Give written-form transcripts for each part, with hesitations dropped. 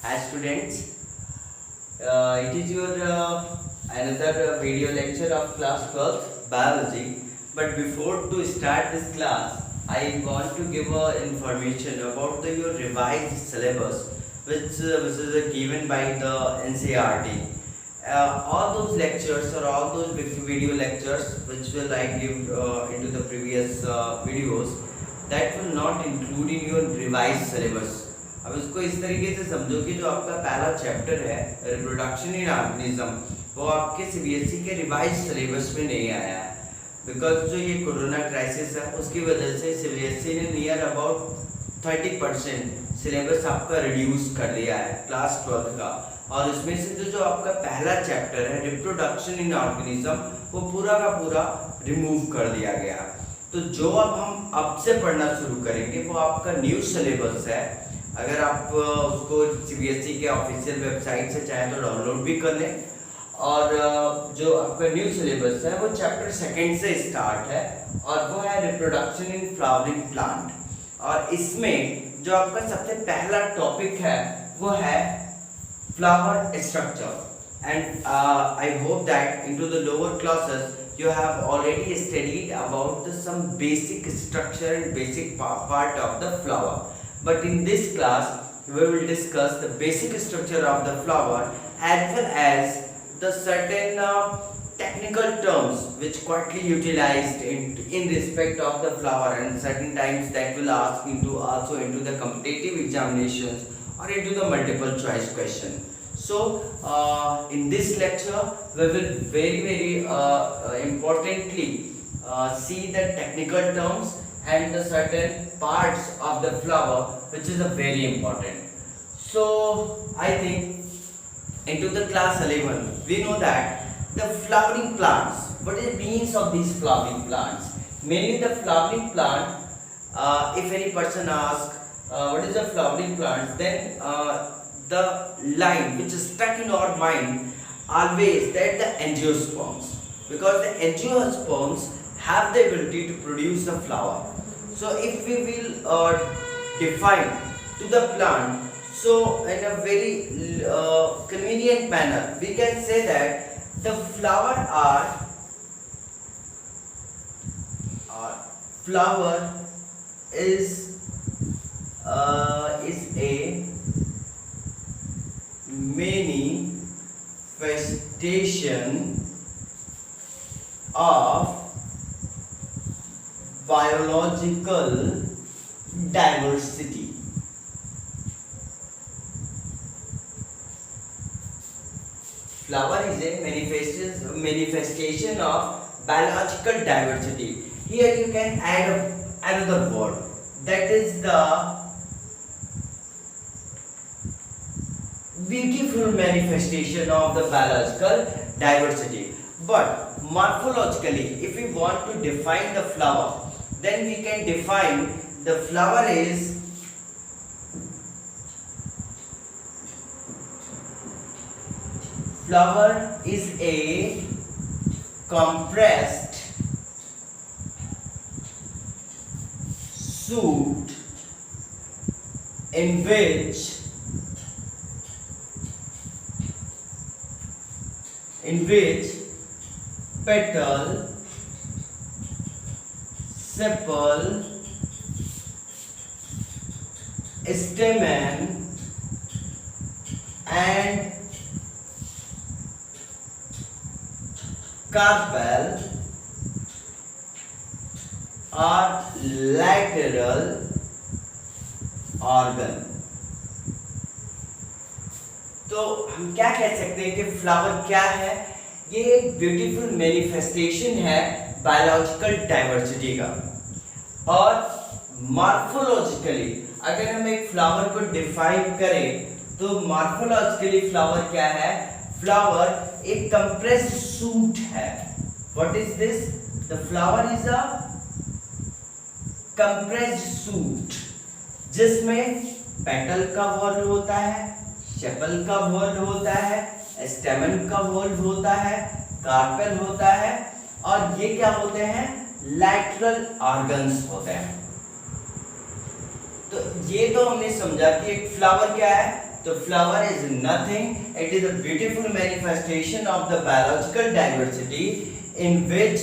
Hi students, it is your another video lecture of class 12 biology. But before to start this class, I want to give information about your revised syllabus, which is given by the NCERT. All those lectures or all those video lectures which will I give into the previous videos, that will not include in your revised syllabus. अब इसको इस तरीके से समझो कि जो आपका पहला चैप्टर है रिप्रोडक्शन इन ऑर्गेनिज्म, वो आपके सीबीएसई के रिवाइज सिलेबस में नहीं आया है, बिकॉज जो ये कोरोना क्राइसिस है उसकी वजह से सीबीएसई ने नियर अबाउट 30% सिलेबस आपका रिड्यूस कर दिया है क्लास 12 का। और उसमें से जो आपका पहला चैप्टर है रिप्रोडक्शन इन ऑर्गेनिज्म, वो पूरा का पूरा रिमूव कर दिया गया। तो जो अब से पढ़ना शुरू करेंगे वो आपका न्यू सिलेबस है। अगर आप उसको सीबीएसई के ऑफिशियल वेबसाइट से चाहें तो डाउनलोड भी कर लें। और जो आपका न्यू सिलेबस है वो चैप्टर सेकंड से स्टार्ट है और वो है रिप्रोडक्शन इन फ्लावरिंग प्लांट। और इसमें जो आपका सबसे पहला टॉपिक है वो है flower structure. And I hope that into the lower classes you have already studied about some basic structure and basic part of the flower. But in this class we will discuss the basic structure of the flower as well as the certain technical terms which quietly utilized in respect of the flower, and certain times that will ask also into the competitive examinations or into the multiple choice question. So in this lecture we will very importantly see the technical terms and the certain parts of the flower which is a very important. So I think into the class 11 we know that the flowering plants, what is the means of these flowering plants? Mainly the flowering plant, if any person asks what is a flowering plant, then the line which is stuck in our mind always that the angiosperms, because the angiosperms have the ability to produce the flower. So if we will define to the plant, so in a very convenient manner we can say that the flower is a manifestation of biological diversity. Flower is a manifestation of biological diversity. Here you can add another word, that is the beautiful manifestation of the biological diversity. But morphologically, if we want to define the flower, then we can define the flower is a compressed suit in which petal, sepal, stamen and carpel are lateral organ. तो हम क्या कह सकते हैं कि flower क्या है? ये एक ब्यूटीफुल मैनिफेस्टेशन है बायोलॉजिकल डाइवर्सिटी का। और मॉर्फोलॉजिकली अगर हम एक फ्लावर को डिफाइन करें तो मॉर्फोलॉजिकली फ्लावर क्या है? फ्लावर एक कंप्रेस्ड सूट है। What is this? The flower is a compressed suit जिसमें पेटल का वॉल्व होता है, सेपल का वॉल्व होता है, स्टेमन का वॉल्व होता है, कार्पेल होता है, और ये क्या होते हैं? लैटरल ऑर्गन्स होते हैं। तो ये तो हमने समझा कि एक फ्लावर क्या है? the flower is nothing. It is a beautiful manifestation of the biological diversity in which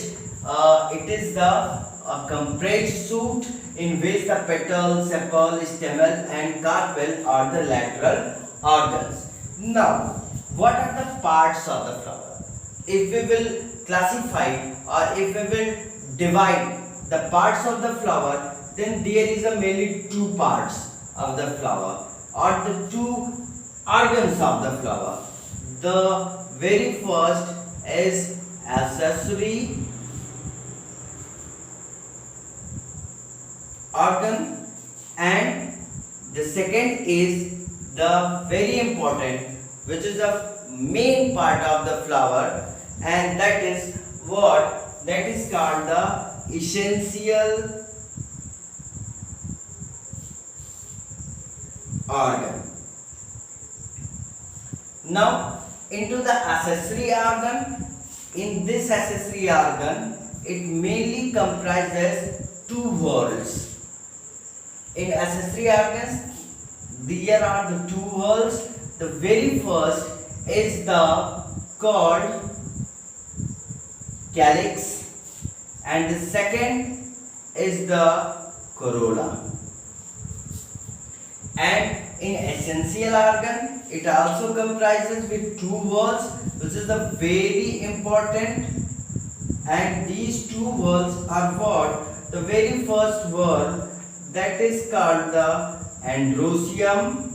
it is the compressed suit in which the petal, sepal, stamen and carpel are the lateral organs. Now, what are the parts of the flower? If we will classify or if we will divide the parts of the flower, then there is a mainly two parts of the flower or the two organs of the flower. The very first is accessory organ and the second is the very important, which is the main part of the flower, and that is what that is called the essential organ. Now into the accessory organ. In this accessory organ, it mainly comprises two whorls. In accessory organs, there are the two whorls. The very first is the called calyx and the second is the corolla. And in essential organ, it also comprises with two whorls, which is the very important, and these two whorls are what? The very first whorl, that is called the androecium,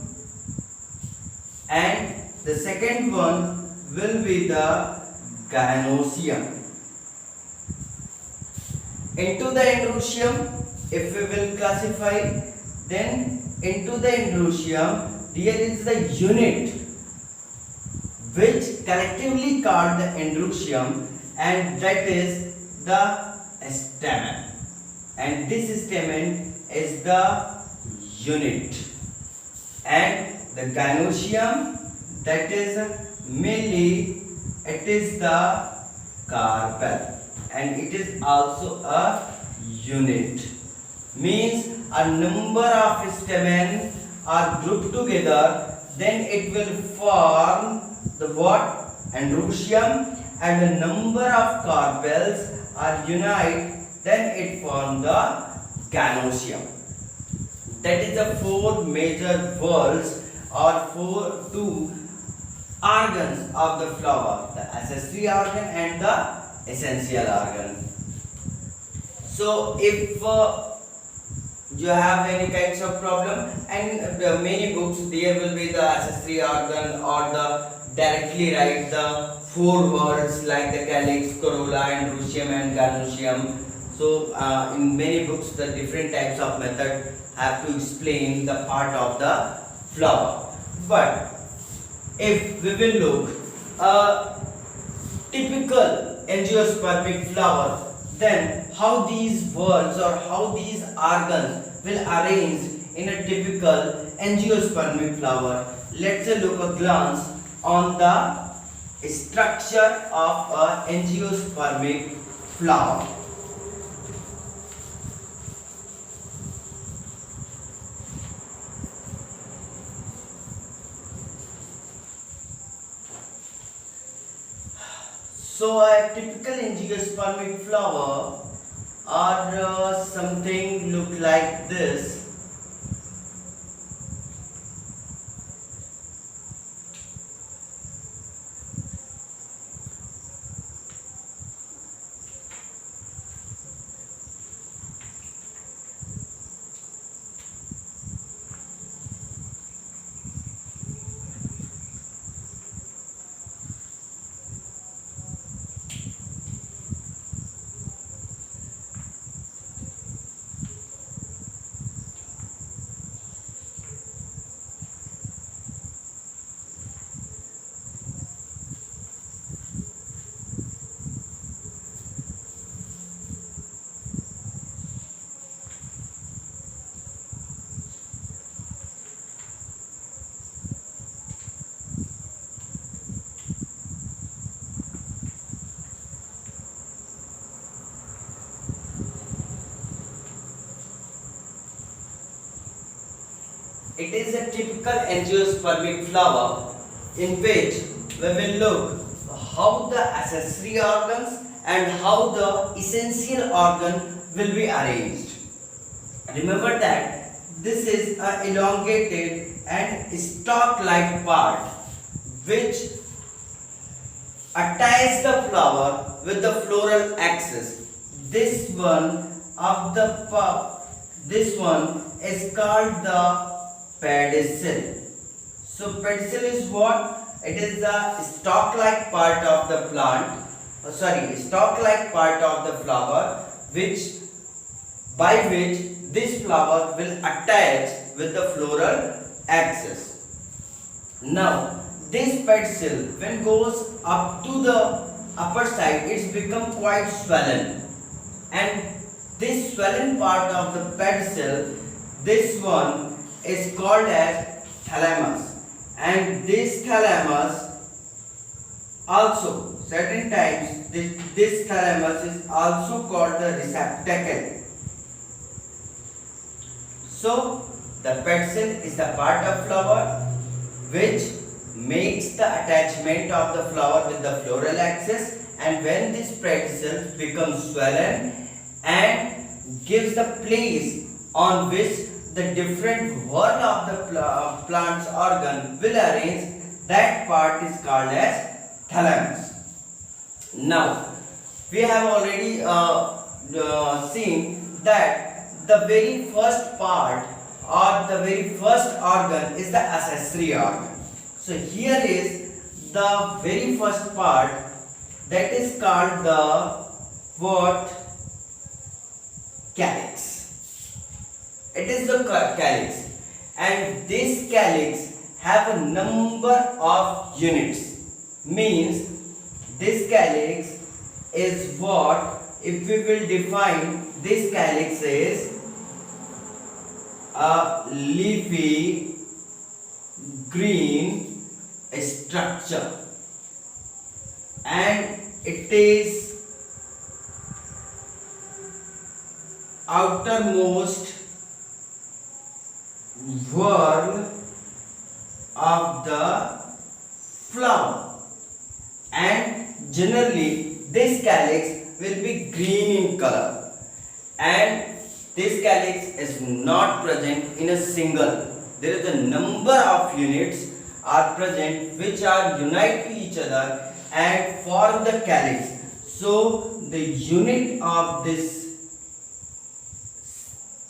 and the second one will be the gynoecium. Into the androecium, if we will classify, then into the androecium there is the unit which collectively called the androecium, and that is the stamen, and this stamen is the unit, and the gynoecium, that is mainly it is the carpel, and it is also a unit. Means a number of stamen are grouped together, then it will form the what? Androecium, and a number of carpels are unite, then it forms the gynoecium. That is the four major whorls or two organs of the flower, the accessory organ and the essential organ. So if you have any kinds of problem, and many books there will be the accessory organ or the directly write the four words like the calyx, corolla, androecium and gynoecium. So in many books the different types of method have to explain the part of the flower. But if we will look a typical angiospermic flower, then how these words or how these organs will arrange in a typical angiospermic flower. Let's look a glance on the structure of a angiospermic flower. So a typical angiospermic flower are something look like this. It is a typical angiospermic flower in which we will look how the accessory organs and how the essential organ will be arranged. Remember that this is an elongated and stalk-like part which attaches the flower with the floral axis. This one is called the pedicel. So pedicel is what? It is the stalk-like part of the plant. Stalk-like part of the flower, by which this flower will attach with the floral axis. Now, this pedicel, when goes up to the upper side, it's become quite swollen, and this swollen part of the pedicel, this one is called as thalamus, and this thalamus also certain times this thalamus is also called the receptacle. So the pedicel is the part of flower which makes the attachment of the flower with the floral axis, and when this pedicel becomes swollen and gives the place on which the different whorl of the plant's organ will arrange, that part is called as thalamus. Now, we have already seen that the very first part or the very first organ is the accessory organ. So here is the very first part, that is called the calyx. It is the calyx, and this calyx have a number of units. Means this calyx is what, if we will define this calyx is a leafy green structure, and it is outermost whorl of the flower, and generally this calyx will be green in color, and this calyx is not present in a single. There is a number of units are present which are unite to each other and form the calyx. So the unit of this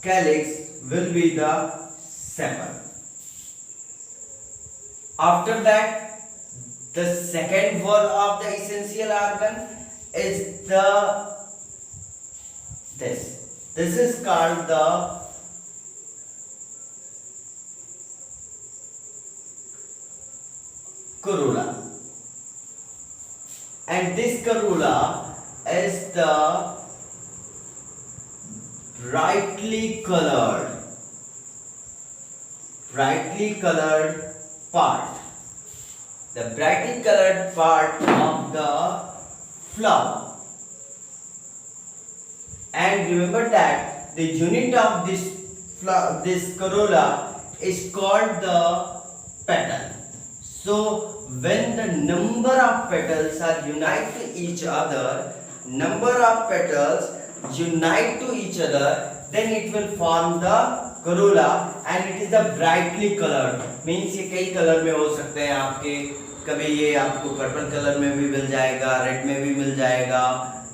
calyx will be the sepal. After that, the second whorl of the essential organ is this is called the corolla, and this corolla is the brightly colored part, the brightly colored part of the flower. And remember that the unit of this corolla is called the petal. So when the number of petals are unite to each other, then it will form the corolla, and it is the brightly colored. Means ये कई colour में हो सकते हैं आपके, कभी ये आपको पर्पल कलर में भी मिल जाएगा, रेड में भी मिल जाएगा,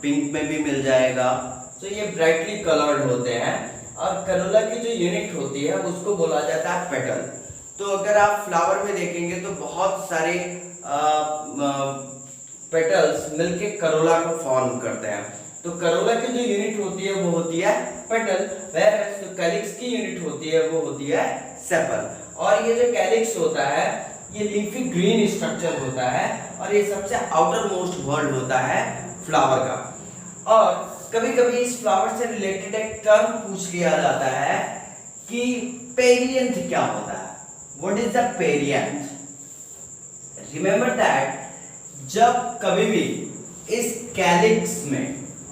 पिंक में भी मिल जाएगा. तो ये ब्राइटली कलर्ड होते हैं, और करोला की जो यूनिट होती है उसको बोला जाता है पेटल. तो अगर आप फ्लावर में देखेंगे तो बहुत सारे पेटल्स मिलके करोला को फॉर्म करते हैं. तो करोला की जो यूनिट होती है वो होती है पेटल, whereas जो कैलिक्स की यूनिट होती है वो होती है सेपल. और ये जो कैलिक्स होता है ये लीफी ग्रीन स्ट्रक्चर होता है, और ये सबसे आउटर मोस्ट वर्ल्ड होता है फ्लावर का. और कभी कभी इस फ्लावर से रिलेटेड एक टर्म पूछ लिया जाता है कि पेरियंथ क्या होता है. What is the perianth? Remember that जब कभी भी इस कैलिक्स में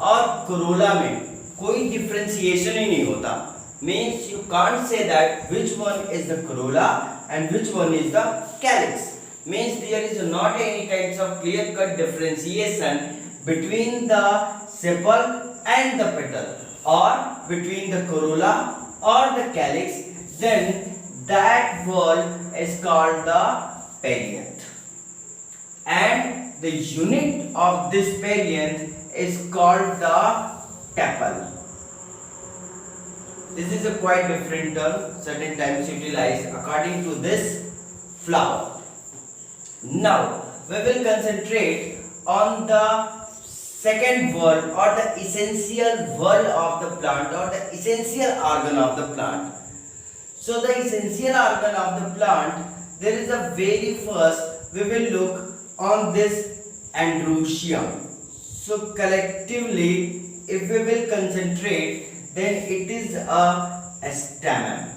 और कोरोला में कोई डिफरेंशिएशन ही नहीं होता, means you can't say that which one is the corolla and which one is the calyx. Means there is not any kinds of clear cut differentiation between the sepal and the petal, or between the corolla or the calyx, then that wall is called the perianth. And the unit of this perianth is called the tepal. This is a quite different term, certain times utilized according to this flower. Now we will concentrate on the second word or the essential word of the plant or the essential organ of the plant. So the essential organ of the plant, there is a very first we will look on this androecium. So collectively if we will concentrate, then it is a stamen,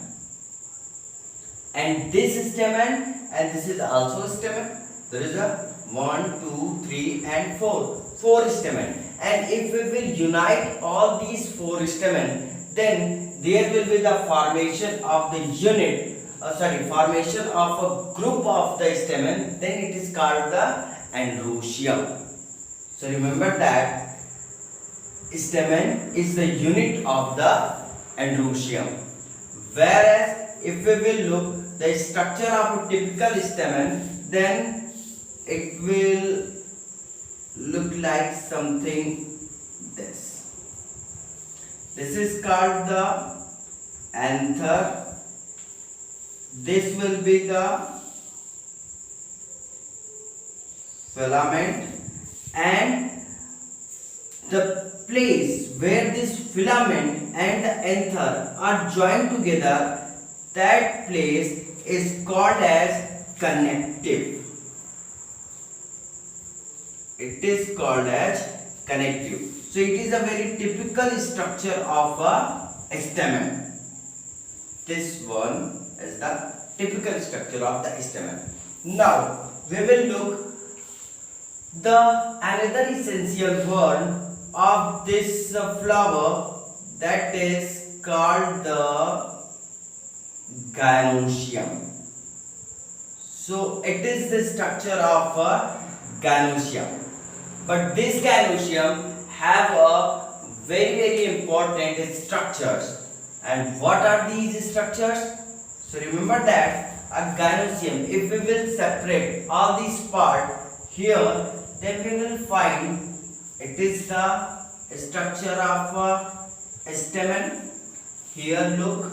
and this stamen and this is also a stamen. There is a 1, 2, 3 and 4 stamen, and if we will unite all these 4 stamen, then there will be the formation of the unit, formation of a group of the stamen, then it is called the androecium. So remember that stamen is the unit of the androecium. Whereas if we will look the structure of a typical stamen, then it will look like something this. This is called the anther. This will be the filament, and the place where this filament and the anther are joined together, that place is called as connective. It is called as connective. So it is a very typical structure of a stamen. This one is the typical structure of the stamen. Now we will look the another essential word of this flower, that is called the gynoecium. So it is the structure of a gynoecium. But this gynoecium have a very important structures. And what are these structures? So remember that a gynoecium, if we will separate all these parts here, then we will find it is the structure of a stamen. Here look,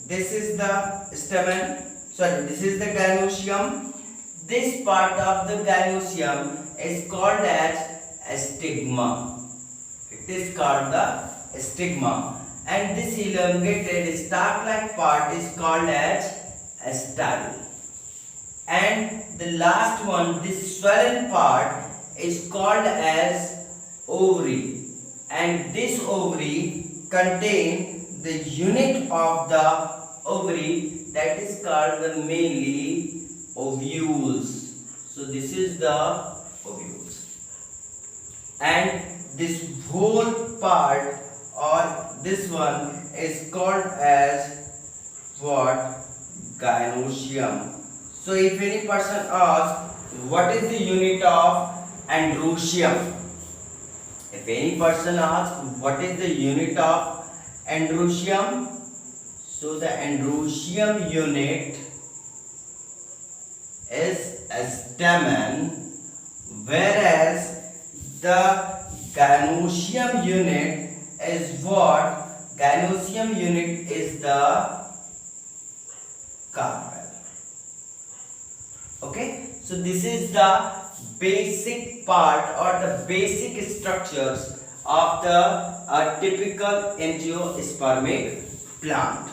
this is the stamen, this is the gynoecium. This part of the gynoecium is called as a stigma. It is called the stigma, and this elongated stalk-like part is called as a style. And the last one, this swollen part, is called as ovary, and this ovary contain the unit of the ovary, that is called the mainly ovules. So this is the ovules, and this whole part or this one is called as what? Gynoecium. So if any person asks what is the unit of androecium, if any person asks what is the unit of androecium, so the androecium unit is a stamen, whereas the gynoecium unit is what? Gynoecium unit is the carpel. Okay, so this is the basic part or the basic structures of the typical angiospermic plant.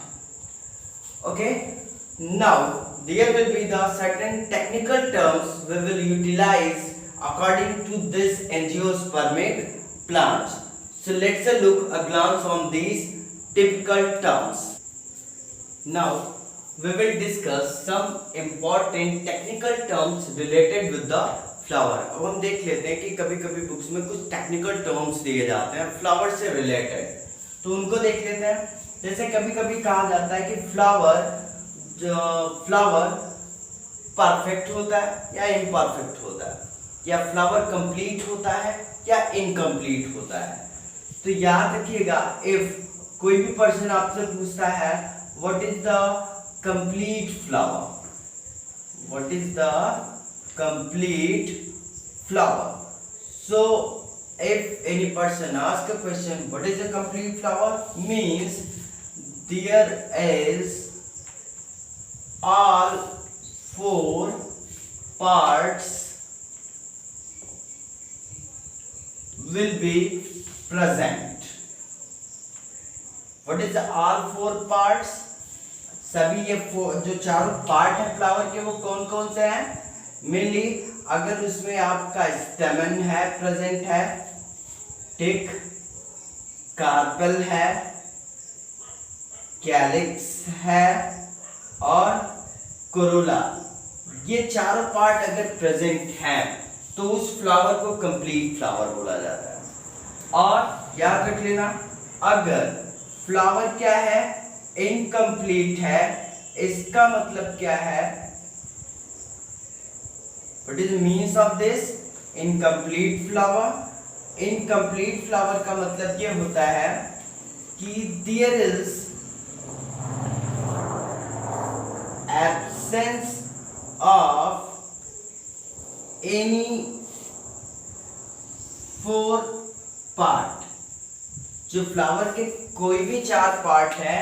Okay, now there will be the certain technical terms we will utilize according to this angiospermic plants. So let's look a glance on these typical terms. Now we will discuss some important technical terms related with the flower. अब हम देख लेते हैं कि कभी कभी books में कुछ टेक्निकल टर्म्स दिए जाते हैं फ्लावर से रिलेटेड, तो उनको देख लेते हैं। जैसे कभी कभी कहा जाता है कि फ्लावर परफेक्ट होता है या इम्परफेक्ट होता है, या फ्लावर कंप्लीट होता है या इनकम्प्लीट होता है। तो याद रखिएगा, इफ कोई भी पर्सन आपसे पूछता है what is the complete flower, what is the complete flower, so if any person asks a question what is a complete flower, means there is all four parts will be present. What is the all four parts? सभी ये जो चारों part है flower के वो कौन कौन से हैं? मेनली अगर उसमें आपका स्टेमन है प्रेजेंट है, ठीक, कार्पेल है, कैलिक्स है और कोरोला, ये चारों पार्ट अगर प्रेजेंट हैं तो उस फ्लावर को कंप्लीट फ्लावर बोला जाता है। और याद रख लेना, अगर फ्लावर क्या है, इनकम्प्लीट है, इसका मतलब क्या है, what is means of this incomplete flower? Incomplete flower का मतलब ये होता है कि there is absence of any four part. जो फ्लावर के कोई भी चार पार्ट है,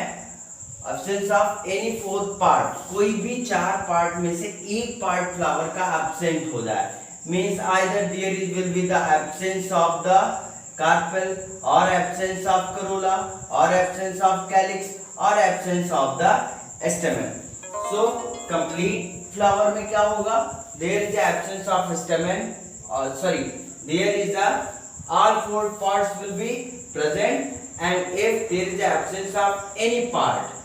absence of any four part, कोई भी चार पार्ट में से एक पार्ट फ्लावर का एब्सेंट हो जाए, means either there will be the absence of the carpel or absence of corolla or absence of calyx or absence of the stamen. So complete flower में क्या होगा, there is the absence of stamen, there is the all four parts will be present, and if there is the absence of any part,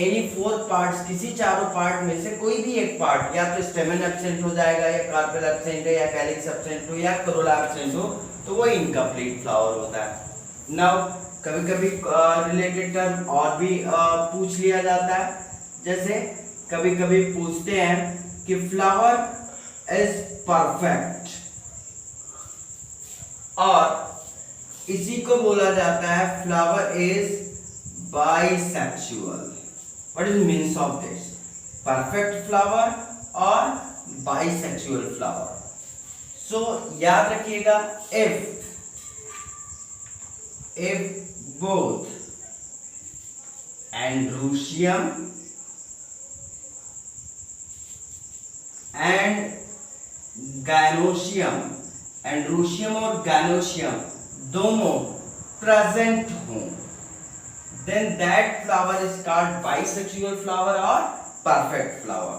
any four parts, किसी चारों part में से कोई भी एक पार्ट, या तो स्टेमन एब्सेंट हो जाएगा, या कार्पेल एब्सेंट है, या कैलिक्स एब्सेंट हो, या कोरोला एब्सेंट हो, तो वो इनकम्प्लीट फ्लावर होता है। नाउ कभी कभी रिलेटेड टर्म और भी पूछ लिया जाता है, जैसे कभी कभी पूछते हैं कि फ्लावर इज परफेक्ट, और इसी को बोला जाता है flower is bisexual. What is the means of this? Perfect flower or bisexual flower? So याद रखिएगा, if both androecium and gynoecium, androecium और gynoecium दोनों present हों, then that flower is called bisexual flower or perfect flower.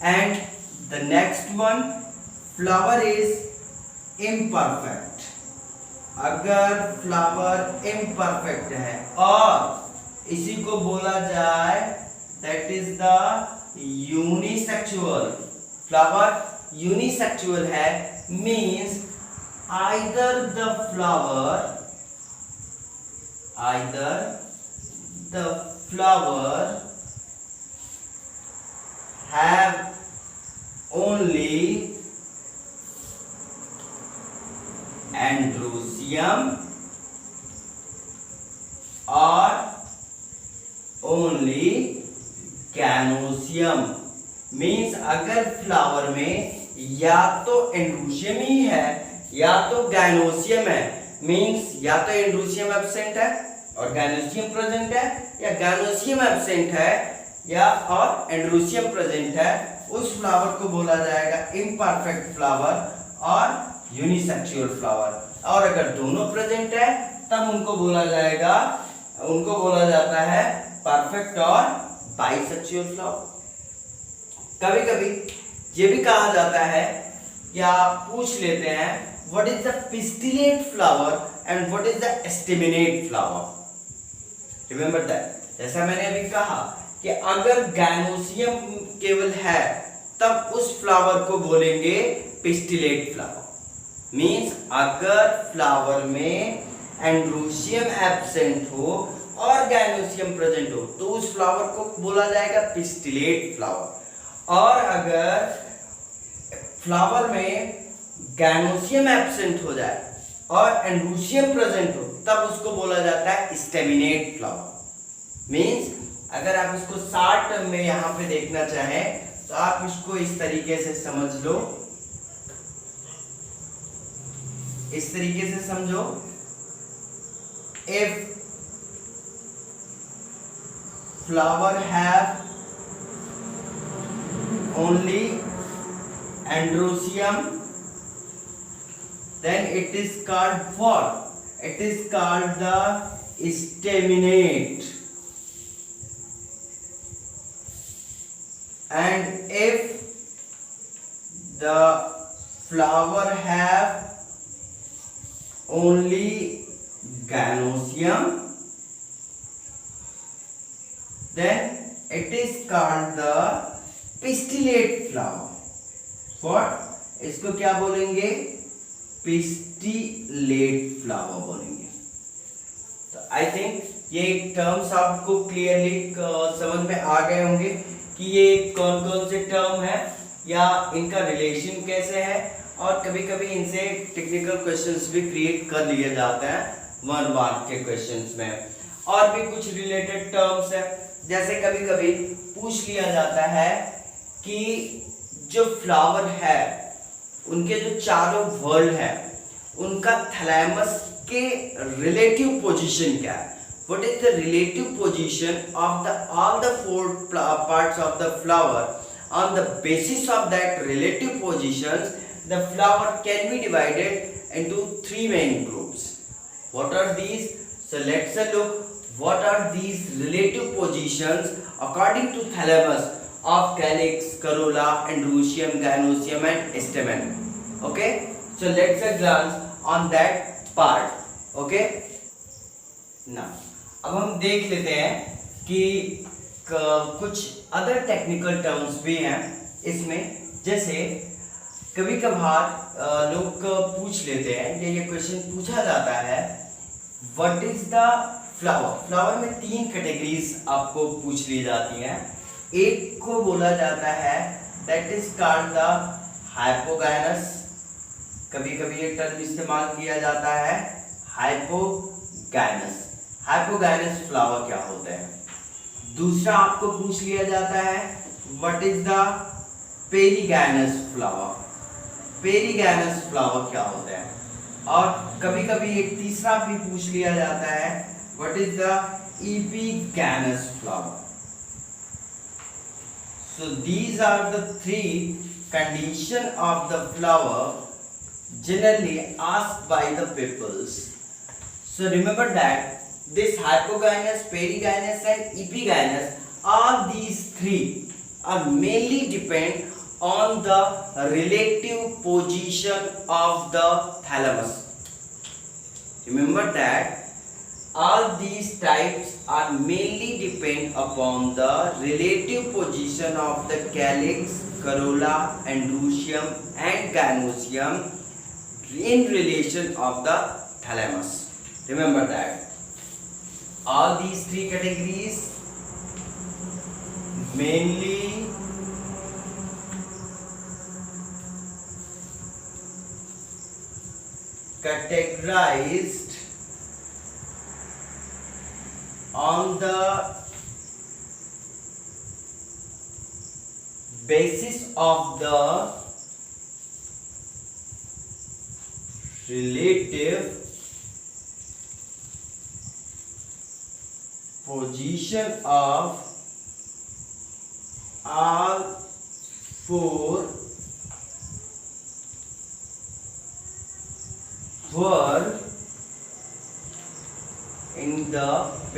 And the next one, flower is imperfect. अगर flower imperfect है और इसी को बोला जाए that is the unisexual flower। unisexual है means either the flower have only androecium or only gynoecium, means अगर flower में या तो एंड्रोशियम ही है या तो गायनोसियम है, मींस या तो एंड्रोशियम एब्सेंट है और गायनोसियम प्रेजेंट है, या गायनोसियम एब्सेंट है या और एंड्रोशियम प्रेजेंट है, उस फ्लावर को बोला जाएगा इम्परफेक्ट फ्लावर और यूनिसेक्सुअल फ्लावर। और अगर दोनों प्रेजेंट है तब उनको बोला जाता है परफेक्ट और बाइसेक्सुअल फ्लावर। कभी कभी ये भी कहा जाता है, या पूछ लेते हैं, what is the pistillate flower and what is the staminate flower. Remember that, जैसा मैंने अभी कहा कि अगर गायनोसियम केवल है तब उस फ्लावर को बोलेंगे पिस्टिलेट फ्लावर। मीन्स अगर फ्लावर में एंड्रोसियम एब्सेंट हो और गैनोसियम प्रेजेंट हो तो उस फ्लावर को बोला जाएगा पिस्टिलेट फ्लावर। और अगर फ्लावर में गैनोसियम एब्सेंट हो जाए और एंड्रोसियम प्रेजेंट हो तब उसको बोला जाता है स्टेमिनेट फ्लावर। मीन्स अगर आप इसको शॉर्ट टर्म में यहाँ पे देखना चाहें तो आप इसको इस तरीके से समझ लो, इस तरीके से समझो। If flower have only androecium then it is called what? It is called the staminate. And if the flower have only gynosium, then it is called the pistillate flower. What? इसको क्या बोलेंगे? पिस्टिलेट फ्लावर बोलेंगे। तो I think ये terms आपको clearly समझ में आ गए होंगे कि ये कौन कौन से टर्म है या इनका रिलेशन कैसे है, और कभी कभी इनसे टेक्निकल क्वेश्चंस भी क्रिएट कर लिए जाते हैं 1 मार्क के क्वेश्चंस में। और भी कुछ रिलेटेड टर्म्स है, जैसे कभी कभी पूछ लिया जाता है कि जो फ्लावर है उनके जो चारों वर्ल्ड है उनका थैलेमस के रिलेटिव पोजीशन क्या है। What is the relative position of the all the 4 parts of the flower. On the basis of that relative positions the flower can be divided into 3 main groups. What are these? So let's look what are these relative positions according to thalamus of calyx, corolla, androcium, gynosium and stamen. Okay, so let's glance on that part. Okay, now अब हम देख लेते हैं कि कुछ other technical terms भी हैं इसमें। जैसे कभी कभार लोग पूछ लेते हैं, ये क्वेश्चन पूछा जाता है, what is the flower. Flower में 3 कैटेगरीज आपको पूछ ली जाती हैं। एक को बोला जाता है that is called the hypogynous. कभी कभी ये टर्म इस्तेमाल किया जाता है हाइपोगाइनस। हाइपोगाइनस फ्लावर क्या होता है। दूसरा आपको पूछ लिया जाता है what is the perigynous flower. Perigynous flower क्या होता है। और कभी कभी एक तीसरा भी पूछ लिया जाता है what is the epigynous flower. So these are the 3 condition of the flower generally asked by the peoples. So remember that this hypogynous, perigynous and epigynous, all these 3 are mainly depend on the relative position of the thalamus. Remember that all these types are mainly depend upon the relative position of the calyx, corolla, androcium and gynosium in relation of the thalamus. Remember that all these 3 categories mainly categorized on the basis of the relative position of all 4 were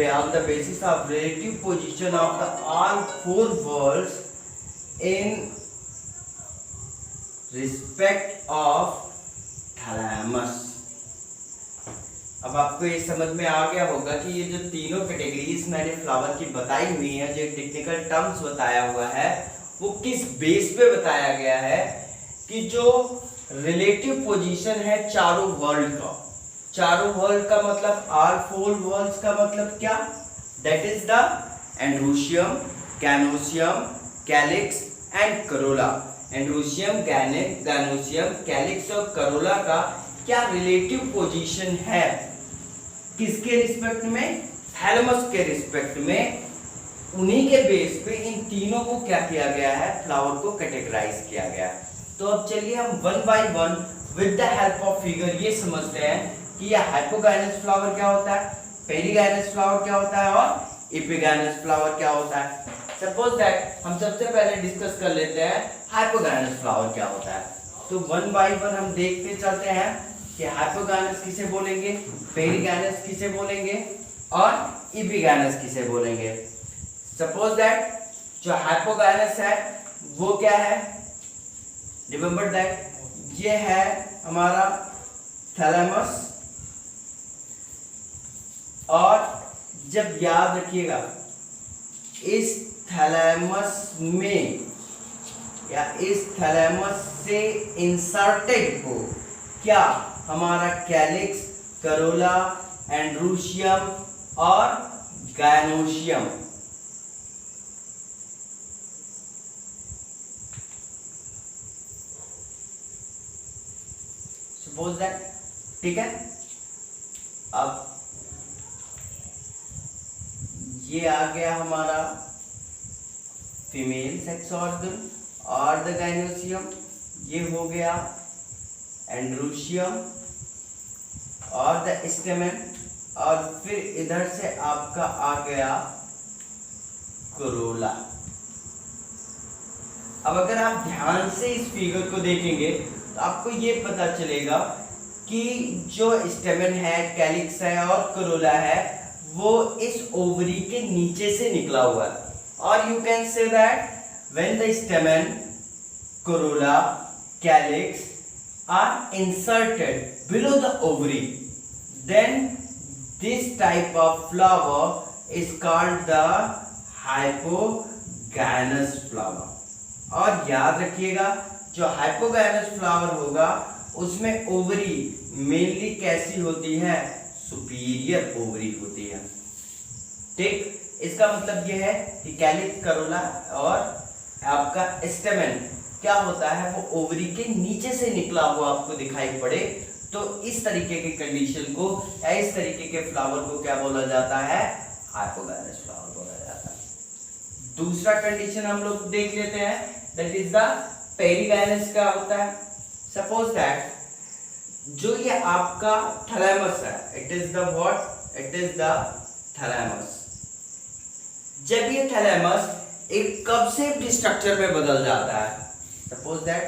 on the basis of relative position of the all 4 worlds in respect of thalamus. अब आपको ये समझ में आ गया होगा कि ये जो तीनों कैटेगरीज मैंने फ्लावर की बताई हुई हैं, जो टेक्निकल टर्म्स बताया हुआ है, वो किस बेस पे बताया गया है कि जो रिलेटिव पोजीशन है चारों वर्ल्ड का। चारों वर्ल्ड का मतलब आर फोर वर्ल्ड्स का मतलब क्या? That is the androecium, gynoecium, calyx and Corolla. Androecium, gynoecium, calyx और करोला का क्या रिलेटिव पोजीशन है? किसके रिस्पेक्ट में? थैलेमस के रिस्पेक्ट में। उन्हीं के बेस पे इन तीनों को क्या किया गया है? फ्लावर को कैटेगराइज किया गया है। तो अब चलिए हम one by one with the help of figure ये समझते हैं कि यह हाइपोगाइनस फ्लावर क्या होता है, पेरीगाइनस फ्लावर क्या होता है और एपिगाइनस फ्लावर क्या होता है। सपोज दैट हम सबसे पहले डिस्कस कर लेते हैं हाइपोगाइनस फ्लावर क्या होता है। तो वन बाय वन हम देखते चलते हैं कि हाइपोगाइनस किसे बोलेंगे, पेरीगाइनस किसे बोलेंगे और एपिगाइनस किसे बोलेंगे। सपोज दैट जो हाइपोगाइनस है वो क्या है? रिमेंबर दैट ये है हमारा थैलेमस, और जब याद रखिएगा इस थैलेमस में या इस थैलेमस से इंसर्टेड हो क्या? हमारा कैलिक्स, करोला, एंड्रोशियम और गायनोशियम। सपोज दैट, ठीक है। अब ये आ गया हमारा फीमेल सेक्स ऑर्गन और द गायनोसियम, ये हो गया एंड्रोशियम और द स्टेमन, और फिर इधर से आपका आ गया कोरोला। अब अगर आप ध्यान से इस फिगर को देखेंगे तो आपको ये पता चलेगा कि जो स्टेमन है, कैलिक्स है और कोरोला है वो इस ओवरी के नीचे से निकला हुआ है। और you can say that when the stamen, corolla, calyx are inserted below the ovary, then this type of flower is called the hypogynous flower. और याद रखिएगा जो हाइपोगाइनस फ्लावर होगा उसमें ओवरी मेनली कैसी होती है? सुपीरियर ओवरी होती है। ठीक, इसका मतलब यह है कि कैलिक्स, करोला और आपका स्टेमन क्या होता है? वो ओवरी के नीचे से निकला हुआ आपको दिखाई पड़े तो इस तरीके की कंडीशन को या इस तरीके के फ्लावर को क्या बोला जाता है? हाइपोगाइनस फ्लावर बोला जाता है। दूसरा कंडीशन हम लोग देख लेते हैं, दैट इज द पेरीगाइनस। क्या होता है? सपोज दैट जो ये आपका थैलेमस है, it is the what? It is the thalamus. जब ये थैलेमस एक कब शेप्ड स्ट्रक्चर में बदल जाता है, सपोज दैट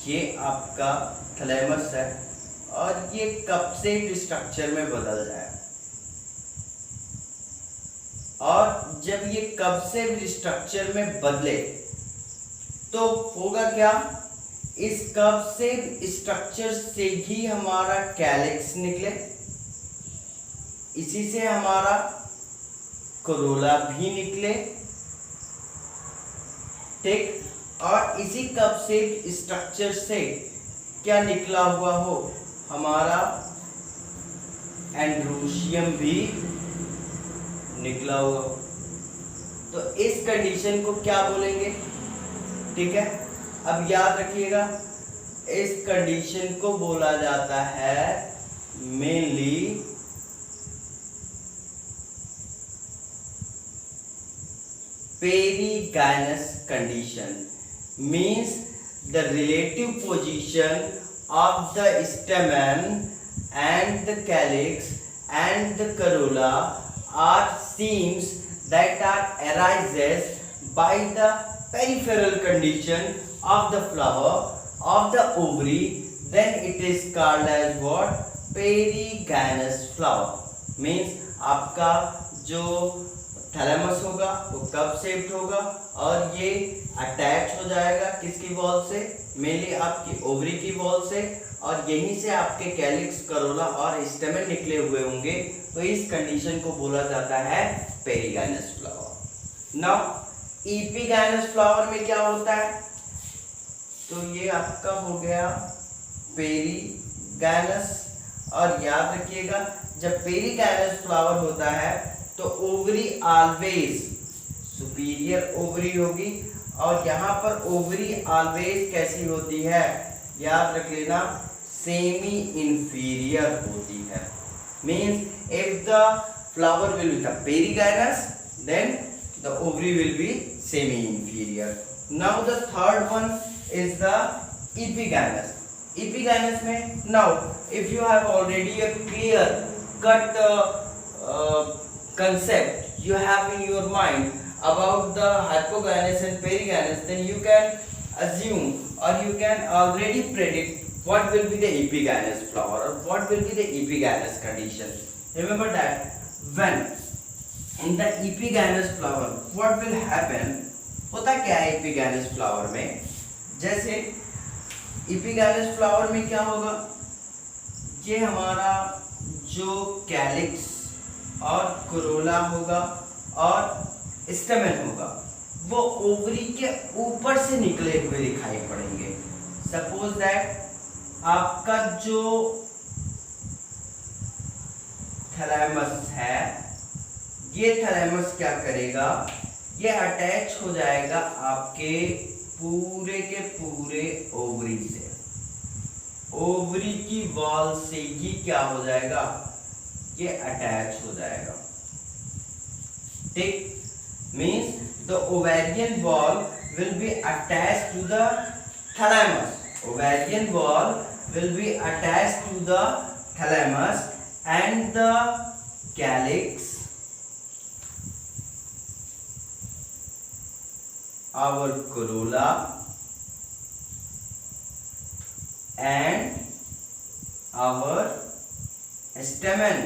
ये आपका थैलेमस है और ये कब शेप्ड स्ट्रक्चर में बदल जाए, और जब ये कब शेप्ड स्ट्रक्चर में बदले तो होगा क्या? इस कब शेप्ड स्ट्रक्चर से ही हमारा कैलिक्स निकले, इसी से हमारा कोरोला भी निकले, ठीक, और इसी कप शेप स्ट्रक्चर से क्या निकला हुआ हो? हमारा एंड्रोशियम भी निकला हुआ हो। तो इस कंडीशन को क्या बोलेंगे? ठीक है, अब याद रखिएगा इस कंडीशन को बोला जाता है mainly perigynous condition, means the relative position of the stamen and the calyx and the corolla are seams that are arises by the peripheral condition of the flower of the ovary, then it is called as what? Perigynous flower। means आपका जो thalamus होगा वो कब shaped होगा और ये attach हो जाएगा किसकी वॉल से? मेनली आपकी ओवरी की वॉल से, और यहीं से आपके कैलिक्स, करोला और स्टेमन निकले हुए होंगे। तो इस कंडीशन को बोला जाता है perigynous flower. Now epigynous flower में क्या होता है? तो ये आपका हो गया पेरीगैनस। और याद रखिएगा जब पेरीगैनस फ्लावर होता है तो ओवरी ऑलवेज सुपीरियर ओवरी होगी, और यहाँ पर ओवरी ऑलवेज कैसी होती है, याद रख लेना, सेमी इंफीरियर होती है। Means if the flower will be the perigynous, then the ovary will be semi inferior. Now the third one is the epigynous. Epigynous में now if you have already a clear cut concept you have in your mind about the hypogynous and perigynous, then you can assume or you can already predict what will be the epigynous flower or what will be the epigynous condition. Remember that when in the epigynous flower what will happen, होता क्या है epigynous flower में, जैसे epigynous flower में क्या होगा, ये हमारा जो कैलिक्स और कोरोला होगा और स्टेमन होगा वो ओवरी के ऊपर से निकले हुए दिखाई पड़ेंगे। सपोज दैट आपका जो थैलेमस है, ये थैलेमस क्या करेगा, ये अटैच हो जाएगा आपके पूरे के पूरे ओवरी से, ओवरी की वॉल से ये क्या हो जाएगा, ये अटैच हो जाएगा। ठीक, means the ovarian wall will be attached to the thalamus, ovarian wall will be attached to the thalamus and the calyx, our corolla and our stamen